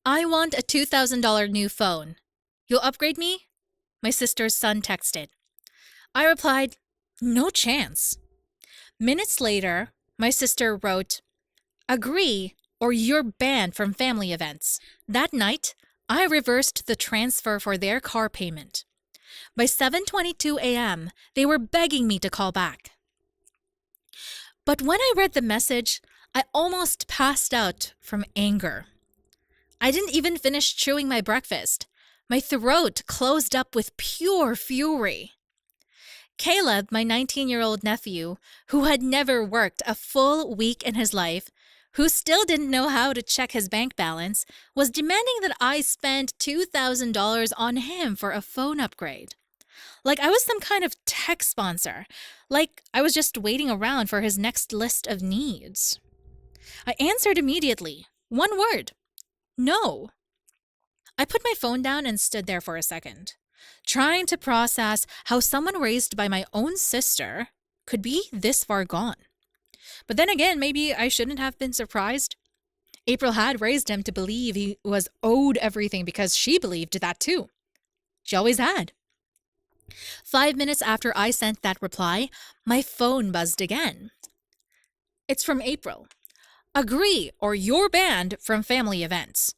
I want a $2,000 new phone. You'll upgrade me? My sister's son texted. I replied, no chance. Minutes later, my sister wrote, agree or you're banned from family events. That night, I reversed the transfer for their car payment. By 7:22 a.m., they were begging me to call back. But when I read the message, I almost passed out from anger. I didn't even finish chewing my breakfast. My throat closed up with pure fury. Caleb, my 19-year-old nephew, who had never worked a full week in his life, who still didn't know how to check his bank balance, was demanding that I spend $2,000 on him for a phone upgrade. Like I was some kind of tech sponsor. Like I was just waiting around for his next list of needs. I answered immediately. One word. No. I put my phone down and stood there for a second, trying to process how someone raised by my own sister could be this far gone. But then again, maybe I shouldn't have been surprised. April had raised him to believe he was owed everything because she believed that too. She always had. 5 minutes after I sent that reply, my phone buzzed again. It's from April. Agree or you're banned from family events.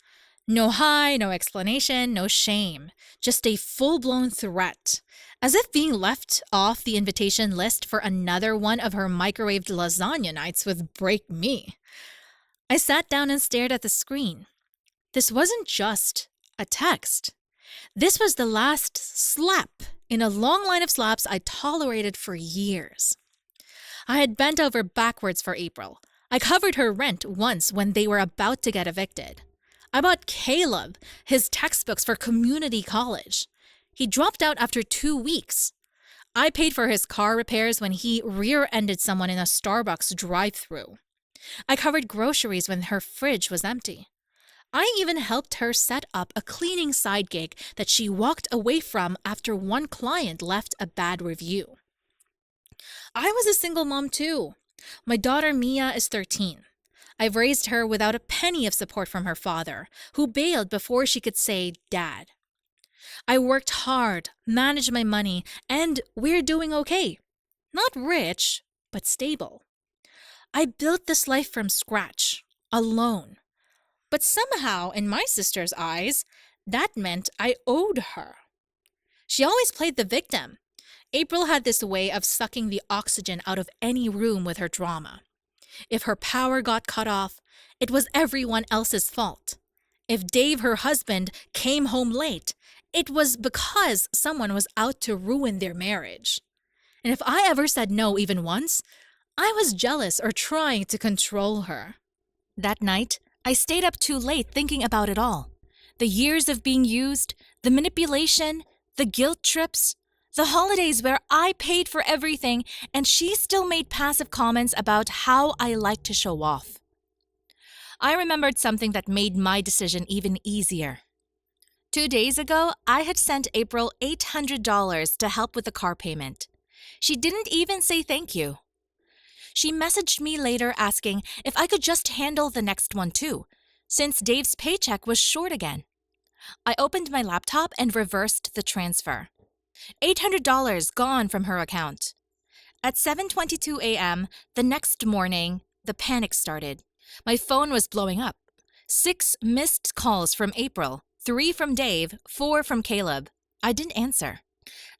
No hi, no explanation, no shame. Just a full-blown threat. As if being left off the invitation list for another one of her microwaved lasagna nights would break me. I sat down and stared at the screen. This wasn't just a text. This was the last slap in a long line of slaps I tolerated for years. I had bent over backwards for April. I covered her rent once when they were about to get evicted. I bought Caleb his textbooks for community college. He dropped out after 2 weeks. I paid for his car repairs when he rear-ended someone in a Starbucks drive-thru. I covered groceries when her fridge was empty. I even helped her set up a cleaning side gig that she walked away from after one client left a bad review. I was a single mom too. My daughter Mia is 13. I've raised her without a penny of support from her father, who bailed before she could say dad. I worked hard, managed my money, and we're doing okay. Not rich, but stable. I built this life from scratch, alone. But somehow, in my sister's eyes, that meant I owed her. She always played the victim. April had this way of sucking the oxygen out of any room with her drama. If her power got cut off, it was everyone else's fault. If Dave, her husband, came home late, it was because someone was out to ruin their marriage. And if I ever said no even once, I was jealous or trying to control her. That night, I stayed up too late thinking about it all. The years of being used, the manipulation, the guilt trips, the holidays where I paid for everything and she still made passive comments about how I like to show off. I remembered something that made my decision even easier. 2 days ago, I had sent April $800 to help with the car payment. She didn't even say thank you. She messaged me later asking if I could just handle the next one too, since Dave's paycheck was short again. I opened my laptop and reversed the transfer. $800 gone from her account. At 7:22 a.m. the next morning, the panic started. My phone was blowing up. 6 missed calls from April, 3 from Dave, 4 from Caleb. I didn't answer.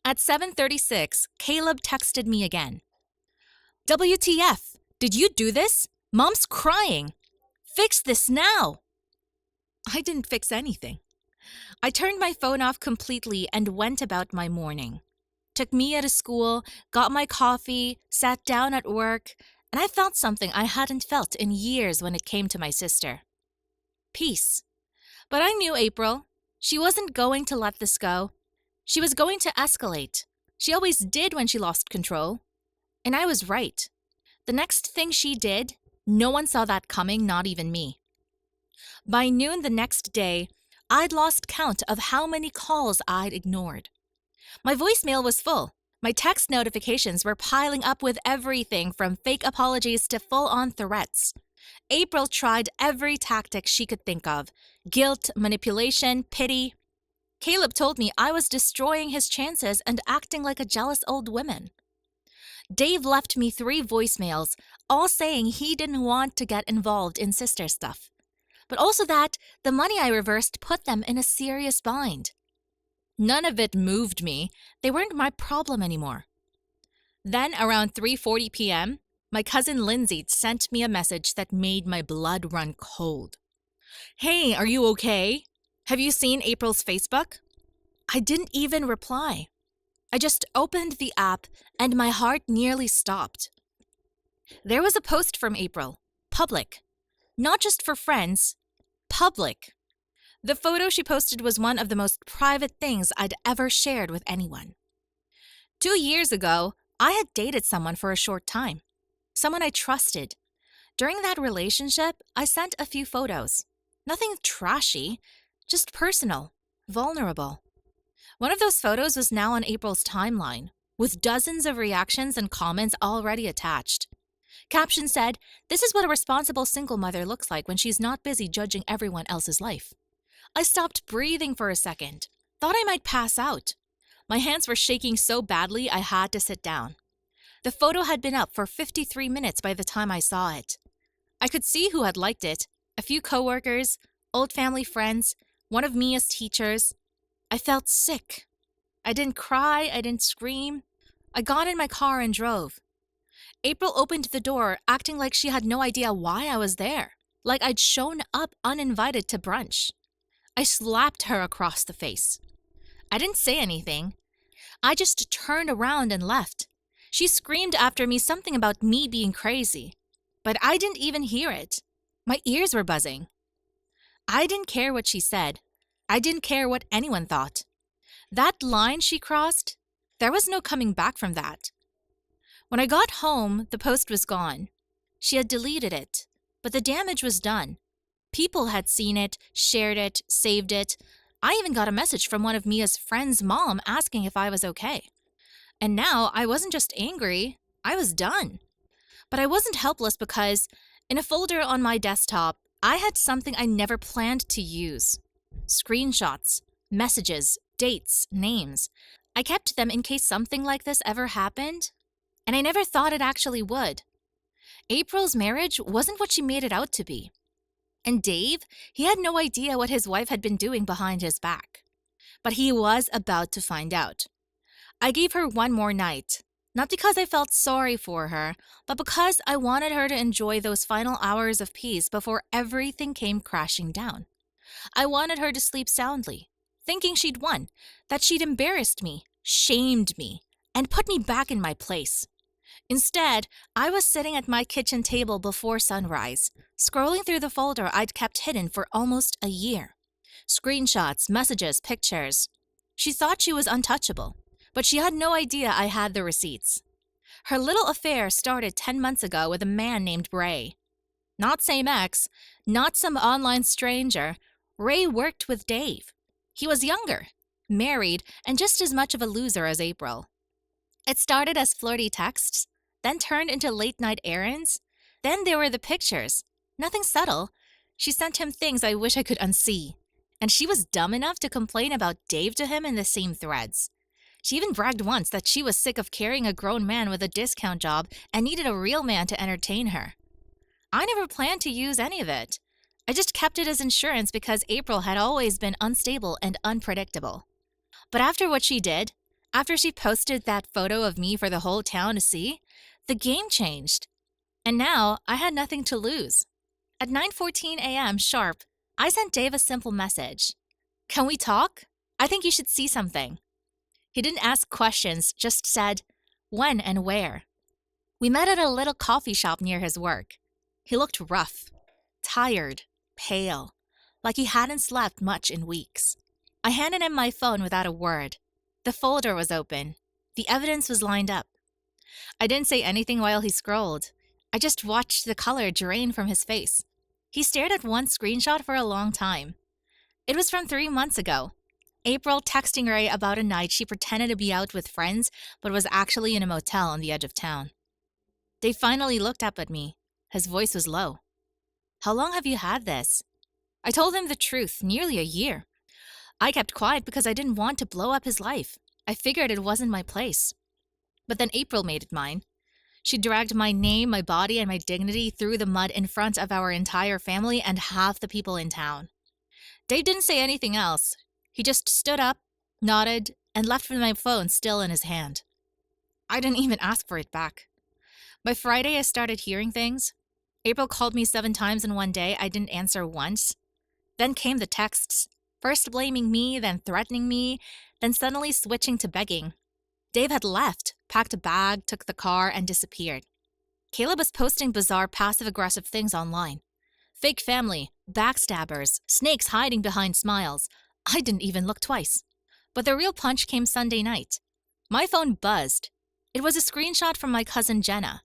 At 7:36, Caleb texted me again. WTF? Did you do this? Mom's crying. Fix this now. I didn't fix anything. I turned my phone off completely and went about my morning. Took Mia to school, got my coffee, sat down at work, and I felt something I hadn't felt in years when it came to my sister. Peace. But I knew April. She wasn't going to let this go. She was going to escalate. She always did when she lost control. And I was right. The next thing she did, no one saw that coming, not even me. By noon the next day, I'd lost count of how many calls I'd ignored. My voicemail was full. My text notifications were piling up with everything from fake apologies to full-on threats. April tried every tactic she could think of: guilt, manipulation, pity. Caleb told me I was destroying his chances and acting like a jealous old woman. Dave left me 3 voicemails, all saying he didn't want to get involved in sister stuff, but also that the money I reversed put them in a serious bind. None of it moved me. They weren't my problem anymore. Then, around 3:40 p.m., my cousin Lindsay sent me a message that made my blood run cold. "Hey, are you okay? Have you seen April's Facebook?" I didn't even reply. I just opened the app and my heart nearly stopped. There was a post from April, public. Not just for friends, public. The photo she posted was one of the most private things I'd ever shared with anyone. 2 years ago, I had dated someone for a short time. Someone I trusted. During that relationship, I sent a few photos. Nothing trashy, just personal, vulnerable. One of those photos was now on April's timeline, with dozens of reactions and comments already attached. Caption said, "This is what a responsible single mother looks like when she's not busy judging everyone else's life." I stopped breathing for a second. Thought I might pass out. My hands were shaking so badly I had to sit down. The photo had been up for 53 minutes by the time I saw it. I could see who had liked it: a few coworkers, old family friends, one of Mia's teachers. I felt sick. I didn't cry, I didn't scream. I got in my car and drove. April opened the door, acting like she had no idea why I was there, like I'd shown up uninvited to brunch. I slapped her across the face. I didn't say anything. I just turned around and left. She screamed after me something about me being crazy, but I didn't even hear it. My ears were buzzing. I didn't care what she said. I didn't care what anyone thought. That line she crossed, there was no coming back from that. When I got home, the post was gone. She had deleted it, but the damage was done. People had seen it, shared it, saved it. I even got a message from one of Mia's friends' mom asking if I was okay. And now I wasn't just angry, I was done. But I wasn't helpless because, in a folder on my desktop, I had something I never planned to use. Screenshots, messages, dates, names. I kept them in case something like this ever happened, and I never thought it actually would. April's marriage wasn't what she made it out to be. And Dave, he had no idea what his wife had been doing behind his back. But he was about to find out. I gave her one more night, not because I felt sorry for her, but because I wanted her to enjoy those final hours of peace before everything came crashing down. I wanted her to sleep soundly, thinking she'd won, that she'd embarrassed me, shamed me, and put me back in my place. Instead, I was sitting at my kitchen table before sunrise, scrolling through the folder I'd kept hidden for almost a year. Screenshots, messages, pictures. She thought she was untouchable, but she had no idea I had the receipts. Her little affair started 10 months ago with a man named Ray. Not same ex, not some online stranger. Ray worked with Dave. He was younger, married, and just as much of a loser as April. It started as flirty texts, then turned into late-night errands. Then there were the pictures. Nothing subtle. She sent him things I wish I could unsee. And she was dumb enough to complain about Dave to him in the same threads. She even bragged once that she was sick of carrying a grown man with a discount job and needed a real man to entertain her. I never planned to use any of it. I just kept it as insurance because April had always been unstable and unpredictable. But after what she did, after she posted that photo of me for the whole town to see, the game changed. And now I had nothing to lose. At 9:14 a.m. sharp, I sent Dave a simple message. "Can we talk? I think you should see something." He didn't ask questions, just said, "When and where?" We met at a little coffee shop near his work. He looked rough, tired, pale, like he hadn't slept much in weeks. I handed him my phone without a word. The folder was open. The evidence was lined up. I didn't say anything while he scrolled. I just watched the color drain from his face. He stared at one screenshot for a long time. It was from 3 months ago. April texting Ray about a night she pretended to be out with friends, but was actually in a motel on the edge of town. Dave finally looked up at me. His voice was low. How long have you had this? I told him the truth, nearly a year. I kept quiet because I didn't want to blow up his life. I figured it wasn't my place. But then April made it mine. She dragged my name, my body, and my dignity through the mud in front of our entire family and half the people in town. Dave didn't say anything else. He just stood up, nodded, and left with my phone still in his hand. I didn't even ask for it back. By Friday, I started hearing things. April called me 7 times in one day. I didn't answer once. Then came the texts, first blaming me, then threatening me, then suddenly switching to begging. Dave had left, packed a bag, took the car, and disappeared. Caleb was posting bizarre passive-aggressive things online. Fake family, backstabbers, snakes hiding behind smiles. I didn't even look twice. But the real punch came Sunday night. My phone buzzed. It was a screenshot from my cousin Jenna.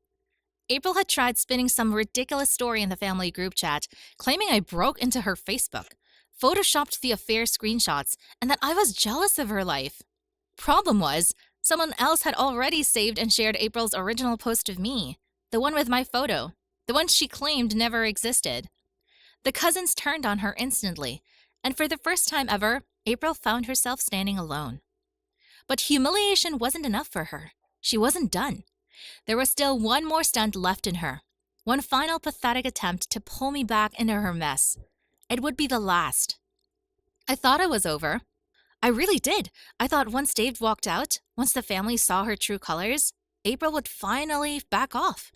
April had tried spinning some ridiculous story in the family group chat, claiming I broke into her Facebook, photoshopped the affair screenshots, and that I was jealous of her life. Problem was, someone else had already saved and shared April's original post of me, the one with my photo, the one she claimed never existed. The cousins turned on her instantly, and for the first time ever, April found herself standing alone. But humiliation wasn't enough for her. She wasn't done. There was still one more stunt left in her, one final pathetic attempt to pull me back into her mess. It would be the last. I thought it was over. I really did. I thought once Dave walked out, once the family saw her true colors, April would finally back off.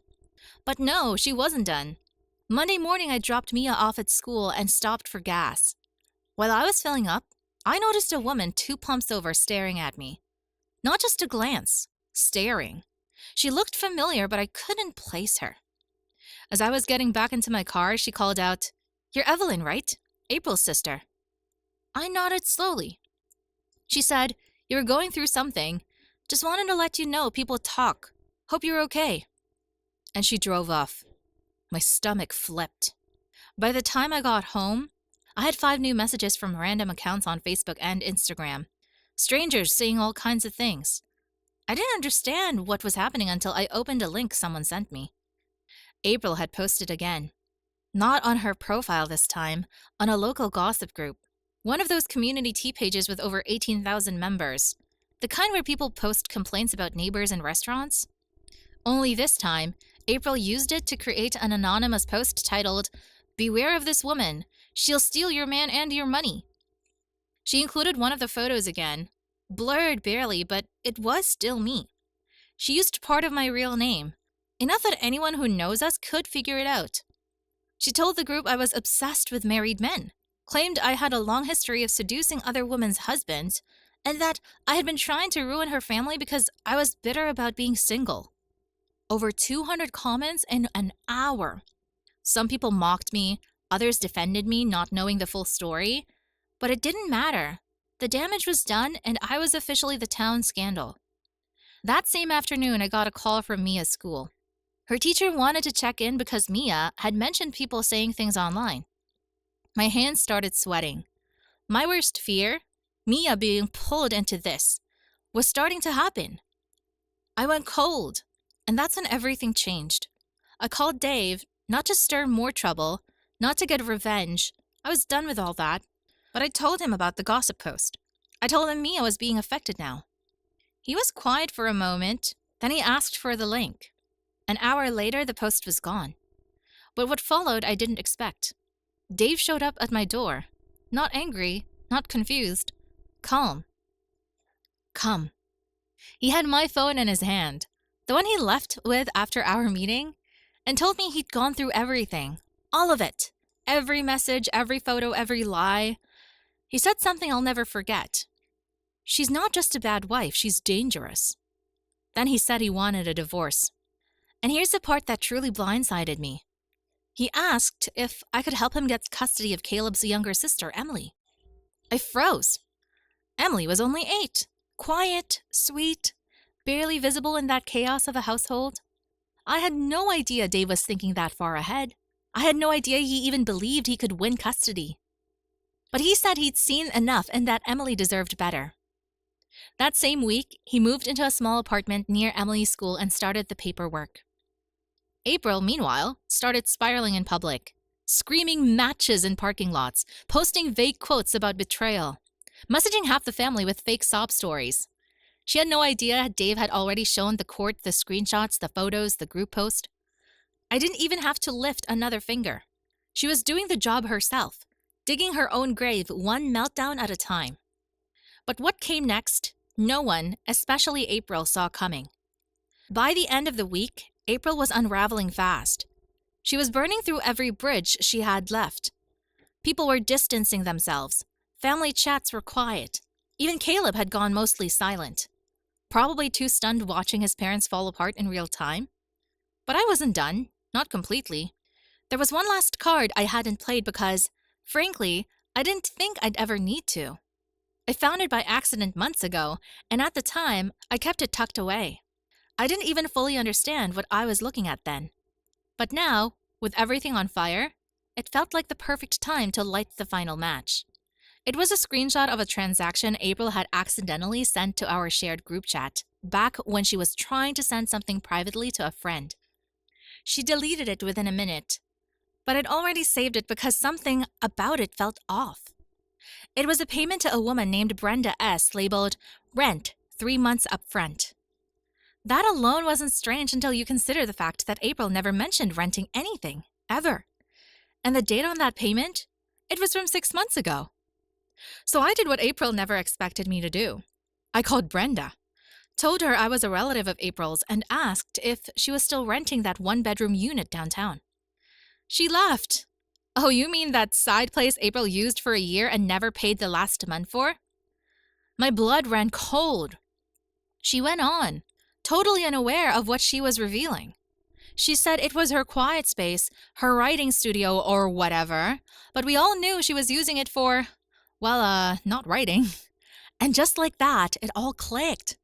But no, she wasn't done. Monday morning, I dropped Mia off at school and stopped for gas. While I was filling up, I noticed a woman 2 pumps over staring at me. Not just a glance, staring. She looked familiar, but I couldn't place her. As I was getting back into my car, she called out, "You're Evelyn, right? April's sister." I nodded slowly. She said, "You were going through something. Just wanted to let you know people talk. Hope you're okay." And she drove off. My stomach flipped. By the time I got home, I had 5 new messages from random accounts on Facebook and Instagram. Strangers saying all kinds of things. I didn't understand what was happening until I opened a link someone sent me. April had posted again. Not on her profile this time, on a local gossip group. One of those community tea pages with over 18,000 members. The kind where people post complaints about neighbors and restaurants. Only this time, April used it to create an anonymous post titled, "Beware of this woman. She'll steal your man and your money." She included one of the photos again. Blurred barely, but it was still me. She used part of my real name. Enough that anyone who knows us could figure it out. She told the group I was obsessed with married men, claimed I had a long history of seducing other women's husbands, and that I had been trying to ruin her family because I was bitter about being single. Over 200 comments in an hour. Some people mocked me, others defended me, not knowing the full story. But it didn't matter. The damage was done, and I was officially the town scandal. That same afternoon, I got a call from Mia's school. Her teacher wanted to check in because Mia had mentioned people saying things online. My hands started sweating. My worst fear, Mia being pulled into this, was starting to happen. I went cold, and that's when everything changed. I called Dave, not to stir more trouble, not to get revenge. I was done with all that. But I told him about the gossip post. I told him Mia was being affected now. He was quiet for a moment, then he asked for the link. An hour later, the post was gone. But what followed I didn't expect. Dave showed up at my door. Not angry, not confused. Calm. Come. He had my phone in his hand, the one he left with after our meeting, and told me he'd gone through everything. All of it. Every message, every photo, every lie. He said something I'll never forget. "She's not just a bad wife, she's dangerous." Then he said he wanted a divorce. And here's the part that truly blindsided me. He asked if I could help him get custody of Caleb's younger sister, Emily. I froze. Emily was only 8. Quiet, sweet, barely visible in that chaos of a household. I had no idea Dave was thinking that far ahead. I had no idea he even believed he could win custody. But he said he'd seen enough and that Emily deserved better. That same week, he moved into a small apartment near Emily's school and started the paperwork. April, meanwhile, started spiraling in public, screaming matches in parking lots, posting vague quotes about betrayal, messaging half the family with fake sob stories. She had no idea Dave had already shown the court the screenshots, the photos, the group post. I didn't even have to lift another finger. She was doing the job herself, digging her own grave one meltdown at a time. But what came next, no one, especially April, saw coming. By the end of the week, April was unraveling fast. She was burning through every bridge she had left. People were distancing themselves. Family chats were quiet. Even Caleb had gone mostly silent, probably too stunned watching his parents fall apart in real time. But I wasn't done, not completely. There was one last card I hadn't played because, frankly, I didn't think I'd ever need to. I found it by accident months ago, and at the time, I kept it tucked away. I didn't even fully understand what I was looking at then. But now, with everything on fire, it felt like the perfect time to light the final match. It was a screenshot of a transaction April had accidentally sent to our shared group chat, back when she was trying to send something privately to a friend. She deleted it within a minute, but I'd already saved it because something about it felt off. It was a payment to a woman named Brenda S. labeled "Rent, 3 months upfront." That alone wasn't strange until you consider the fact that April never mentioned renting anything, ever. And the date on that payment? It was from 6 months ago. So I did what April never expected me to do. I called Brenda, told her I was a relative of April's, and asked if she was still renting that one-bedroom unit downtown. She laughed. "Oh, you mean that side place April used for a year and never paid the last month for?" My blood ran cold. She went on, totally unaware of what she was revealing. She said it was her quiet space, her writing studio or whatever, but we all knew she was using it for, well, not writing. And just like that, it all clicked.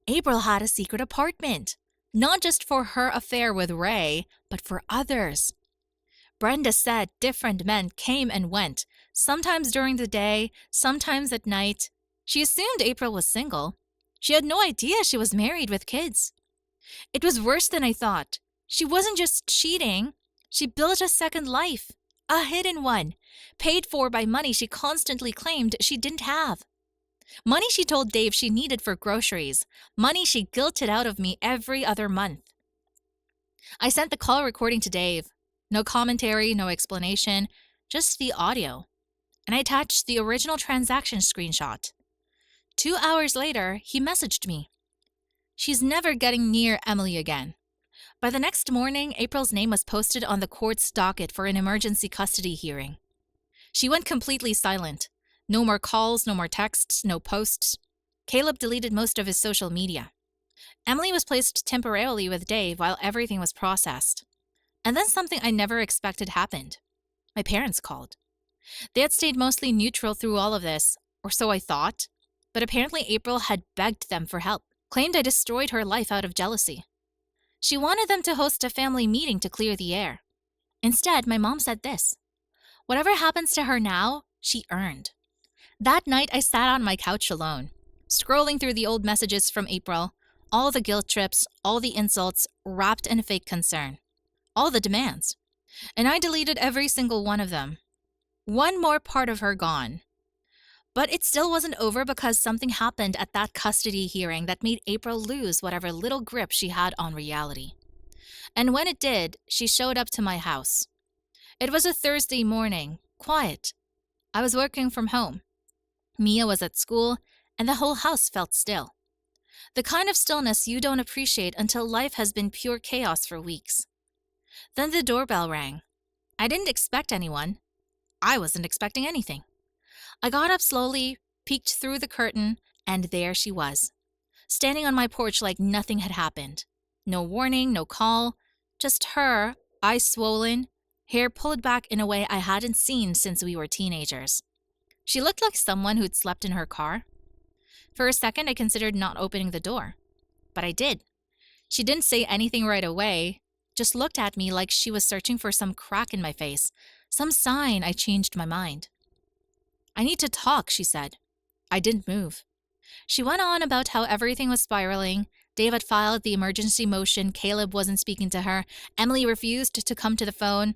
April had a secret apartment, not just for her affair with Ray, but for others. Brenda said different men came and went, sometimes during the day, sometimes at night. She assumed April was single. She had no idea she was married with kids. It was worse than I thought. She wasn't just cheating. She built a second life, a hidden one, paid for by money she constantly claimed she didn't have. Money she told Dave she needed for groceries, money she guilted out of me every other month. I sent the call recording to Dave. No commentary, no explanation, just the audio. And I attached the original transaction screenshot. 2 hours later, he messaged me. She's never getting near Emily again. By the next morning, April's name was posted on the court's docket for an emergency custody hearing. She went completely silent. No more calls, no more texts, no posts. Caleb deleted most of his social media. Emily was placed temporarily with Dave while everything was processed. And then something I never expected happened. My parents called. They had stayed mostly neutral through all of this, or so I thought, but apparently April had begged them for help, claimed I destroyed her life out of jealousy. She wanted them to host a family meeting to clear the air. Instead, my mom said this: "Whatever happens to her now, she earned." That night, I sat on my couch alone, scrolling through the old messages from April, all the guilt trips, all the insults, wrapped in fake concern, all the demands. And I deleted every single one of them. One more part of her gone. But it still wasn't over because something happened at that custody hearing that made April lose whatever little grip she had on reality. And when it did, she showed up to my house. It was a Thursday morning, quiet. I was working from home. Mia was at school, and the whole house felt still. The kind of stillness you don't appreciate until life has been pure chaos for weeks. Then the doorbell rang. I didn't expect anyone. I wasn't expecting anything. I got up slowly, peeked through the curtain, and there she was, standing on my porch like nothing had happened. No warning, no call, just her, eyes swollen, hair pulled back in a way I hadn't seen since we were teenagers. She looked like someone who'd slept in her car. For a second, I considered not opening the door, but I did. She didn't say anything right away, just looked at me like she was searching for some crack in my face, some sign I changed my mind. "I need to talk," she said. I didn't move. She went on about how everything was spiraling. Dave had filed the emergency motion, Caleb wasn't speaking to her, Emily refused to come to the phone.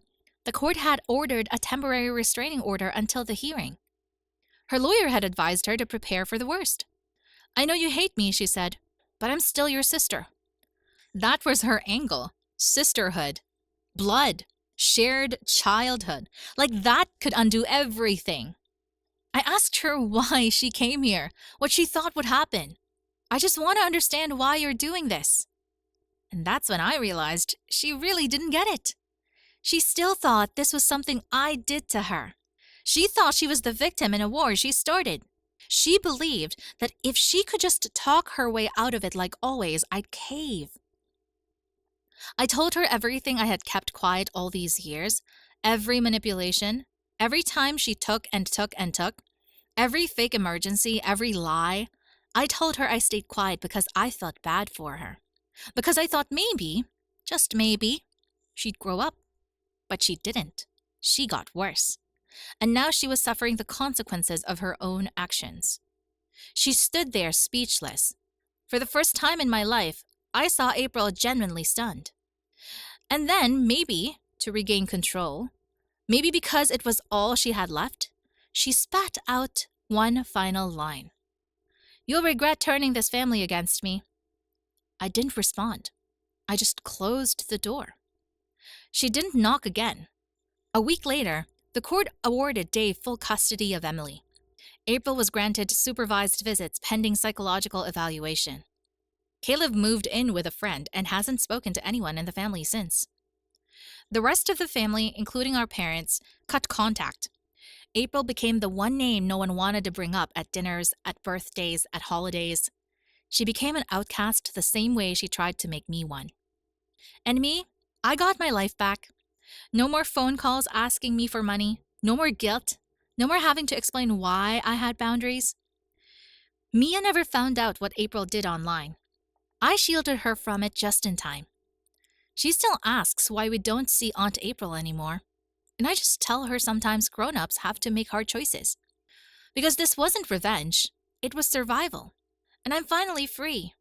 The court had ordered a temporary restraining order until the hearing. Her lawyer had advised her to prepare for the worst. "I know you hate me," she said, "but I'm still your sister." That was her angle. Sisterhood. Blood. Shared childhood. Like that could undo everything. I asked her why she came here, what she thought would happen. "I just want to understand why you're doing this." And that's when I realized she really didn't get it. She still thought this was something I did to her. She thought she was the victim in a war she started. She believed that if she could just talk her way out of it like always, I'd cave. I told her everything I had kept quiet all these years, every manipulation, every time she took and took and took, every fake emergency, every lie. I told her I stayed quiet because I felt bad for her. Because I thought maybe, just maybe, she'd grow up. But she didn't. She got worse. And now she was suffering the consequences of her own actions. She stood there speechless. For the first time in my life, I saw April genuinely stunned. And then, maybe, to regain control, maybe because it was all she had left, she spat out one final line. "You'll regret turning this family against me." I didn't respond. I just closed the door. She didn't knock again. A week later, the court awarded Dave full custody of Emily. April was granted supervised visits pending psychological evaluation. Caleb moved in with a friend and hasn't spoken to anyone in the family since. The rest of the family, including our parents, cut contact. April became the one name no one wanted to bring up at dinners, at birthdays, at holidays. She became an outcast the same way she tried to make me one. And me, I got my life back. No more phone calls asking me for money. No more guilt. No more having to explain why I had boundaries. Mia never found out what April did online. I shielded her from it just in time. She still asks why we don't see Aunt April anymore. And I just tell her sometimes grown-ups have to make hard choices. Because this wasn't revenge. It was survival. And I'm finally free.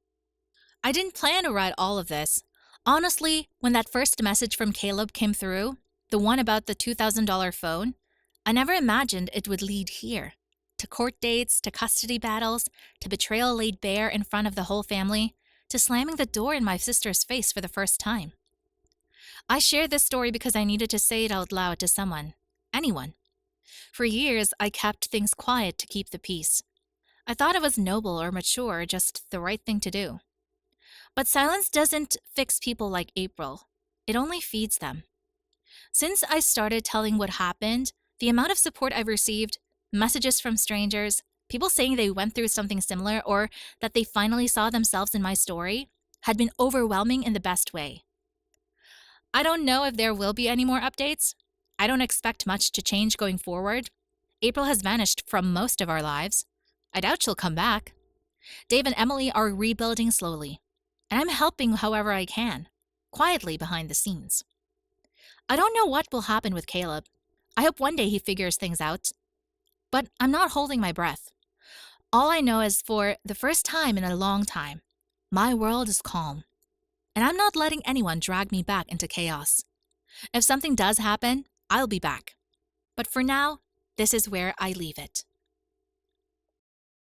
I didn't plan to write all of this. Honestly, when that first message from Caleb came through, the one about the $2,000 phone, I never imagined it would lead here. To court dates, to custody battles, to betrayal laid bare in front of the whole family, to slamming the door in my sister's face for the first time. I shared this story because I needed to say it out loud to someone, anyone. For years, I kept things quiet to keep the peace. I thought it was noble or mature, just the right thing to do. But silence doesn't fix people like April. It only feeds them. Since I started telling what happened, the amount of support I've received, messages from strangers, people saying they went through something similar or that they finally saw themselves in my story, had been overwhelming in the best way. I don't know if there will be any more updates. I don't expect much to change going forward. April has vanished from most of our lives. I doubt she'll come back. Dave and Emily are rebuilding slowly, and I'm helping however I can, quietly behind the scenes. I don't know what will happen with Caleb. I hope one day he figures things out. But I'm not holding my breath. All I know is for the first time in a long time, my world is calm. And I'm not letting anyone drag me back into chaos. If something does happen, I'll be back. But for now, this is where I leave it.